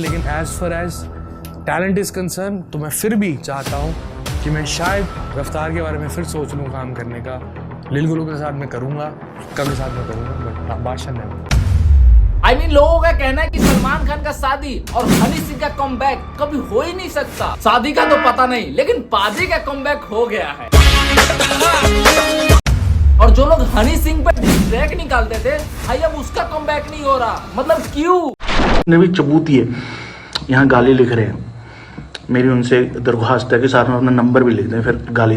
लेकिन as far as talent is concern तो मैं फिर भी चाहता हूँ कि मैं शायद रफ्तार के बारे में फिर सोच लूँ काम करने का। लिल गुलू के साथ मैं करूँगा, इक्का के साथ मैं करूँगा, बट बादशाह नहीं। I mean, लोगों का कहना है कि सलमान खान का शादी और हनी सिंह का कमबैक कभी हो ही नहीं सकता। शादी का तो पता नहीं, लेकिन पाजी का कमबैक हो गया है। और जो लोग हनी सिंह पे ट्रैक निकालते थे, भाई अब उसका कमबैक नहीं हो रहा। मतलब क्यों? ने भी चबूती है, यहाँ गाली लिख रहे हैं। मेरी उनसे दरख्वास्त है कि साथ में अपना नंबर भी लिख दें, फिर गाली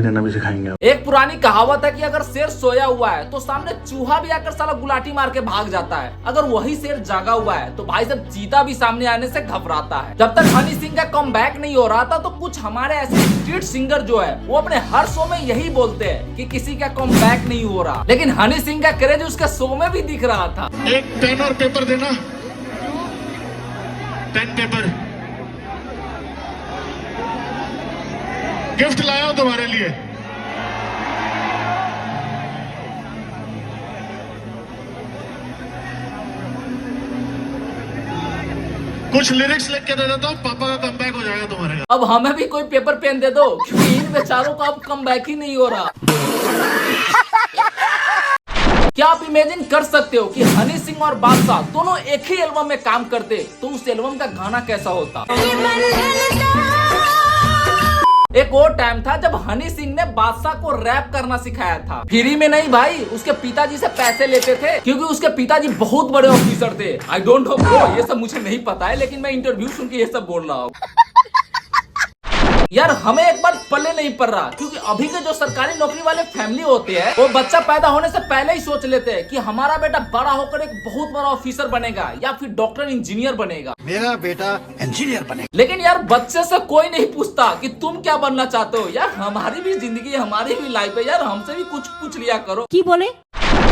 देना भी सिखाएंगे। एक पुरानी कहावत है कि अगर शेर सोया हुआ है तो सामने चूहा भी आकर साला गुलाटी मार के भाग जाता है। अगर वही शेर जागा हुआ है तो भाई साहब चीता भी सामने आने से घबराता है। जब तक हनी सिंह का कमबैक नहीं हो रहा था तो कुछ हमारे ऐसे स्ट्रीट सिंगर जो है वो अपने हर शो में यही बोलते हैं कि किसी का कमबैक नहीं हो रहा, लेकिन हनी सिंह का क्रेज उसके शो में भी दिख रहा था। एक पेन और पेपर देना, पेन पेपर गिफ्ट लाया हूं तुम्हारे लिए। कुछ लिरिक्स लिख के दे देता हूं, पापा का कमबैक हो जाएगा तुम्हारे। अब हमें भी कोई पेपर पेन दे दो, क्योंकि इन बेचारों का अब कमबैक ही नहीं हो रहा। क्या आप इमेजिन कर सकते हो कि हनी सिंह और बादशाह दोनों एक ही एल्बम में काम करते तो उस एल्बम का गाना कैसा होता? एक और टाइम था जब हनी सिंह ने बादशाह को रैप करना सिखाया था। फ्री में नहीं भाई, उसके पिताजी से पैसे लेते थे, क्योंकि उसके पिताजी बहुत बड़े ऑफिसर थे। आई डोंट नो ब्रो, ये सब मुझे नहीं पता है, लेकिन मैं इंटरव्यू सुन के ये सब बोल रहा हूँ। यार हमें एक बार पल्ले नहीं पड़ रहा, क्योंकि अभी के जो सरकारी नौकरी वाले फैमिली होते हैं वो बच्चा पैदा होने से पहले ही सोच लेते हैं कि हमारा बेटा बड़ा होकर एक बहुत बड़ा ऑफिसर बनेगा या फिर डॉक्टर इंजीनियर बनेगा। मेरा बेटा इंजीनियर बनेगा। लेकिन यार बच्चे से कोई नहीं पूछता कि तुम क्या बनना चाहते हो। यार हमारी भी जिंदगी, हमारी भी लाइफ है यार, हमसे भी कुछ पूछ लिया करो। की बोले?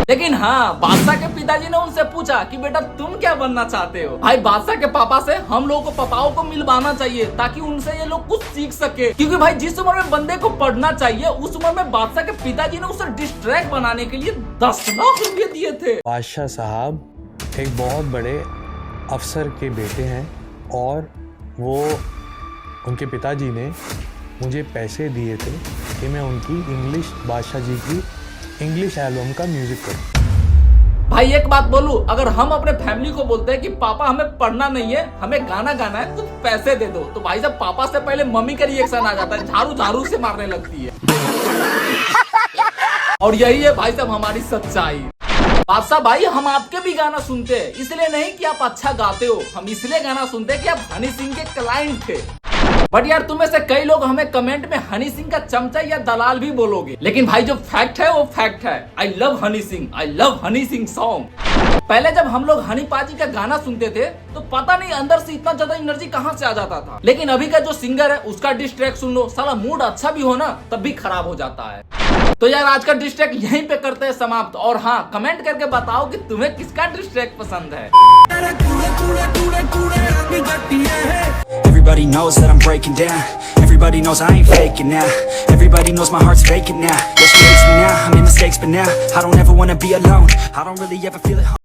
लेकिन हाँ, बादशाह के पिताजी ने उनसे पूछा कि बेटा तुम क्या बनना चाहते हो। भाई बादशाह के पापा से हम लोगों को पापाओं को मिलवाना चाहिए ताकि उनसे ये लोग कुछ सीख सके, क्योंकि भाई जिस उम्र में बंदे को पढ़ना चाहिए उस उम्र में बादशाह के पिताजी ने उसे डिस्ट्रैक्ट बनाने के लिए 10 लाख रुपए दिए थे। बादशाह साहब एक बहुत बड़े अफसर के बेटे हैं और वो उनके पिताजी ने मुझे पैसे दिए थे कि मैं उनकी इंग्लिश, बादशाह जी की इंग्लिश एल्बम का म्यूजिक करूं। भाई एक बात बोलूं, अगर हम अपने फैमिली को बोलते हैं कि पापा हमें पढ़ना नहीं है, हमें गाना गाना है, कुछ पैसे दे दो, तो भाई साहब पापा से पहले मम्मी का रिएक्शन आ जाता है, झाड़ू झाड़ू से मारने लगती है। और यही है भाई साहब हमारी सच्चाई। बादशाह भाई हम आपके भी गाना सुनते हैं, इसलिए नहीं कि आप अच्छा गाते हो, हम इसलिए गाना सुनते हैं कि आप हनी सिंह के क्लाइंट थे। बट यार तुम्हें से कई लोग हमें कमेंट में हनी सिंह का चमचा या दलाल भी बोलोगे, लेकिन भाई जो फैक्ट है वो फैक्ट है। I love Honey Singh, I love Honey Singh song. पहले जब हम लोग हनी पाजी का गाना सुनते थे तो पता नहीं अंदर से इतना ज्यादा एनर्जी कहां से आ जाता था, लेकिन अभी का जो सिंगर है उसका डिस्ट्रैक्ट सुन लो, साला मूड अच्छा भी हो ना तब भी खराब हो जाता है। तो यार आज का डिस्ट्रैक्ट यहीं पे करते हैं समाप्त। और हाँ, कमेंट करके बताओ कि तुम्हें किसका डिस्ट्रैक्ट पसंद है। Everybody knows that I'm breaking down. Everybody knows I ain't faking now. Everybody knows my heart's vacant now. Yeah, she hates me now, I made mistakes but now I don't ever wanna be alone. I don't really ever feel at home.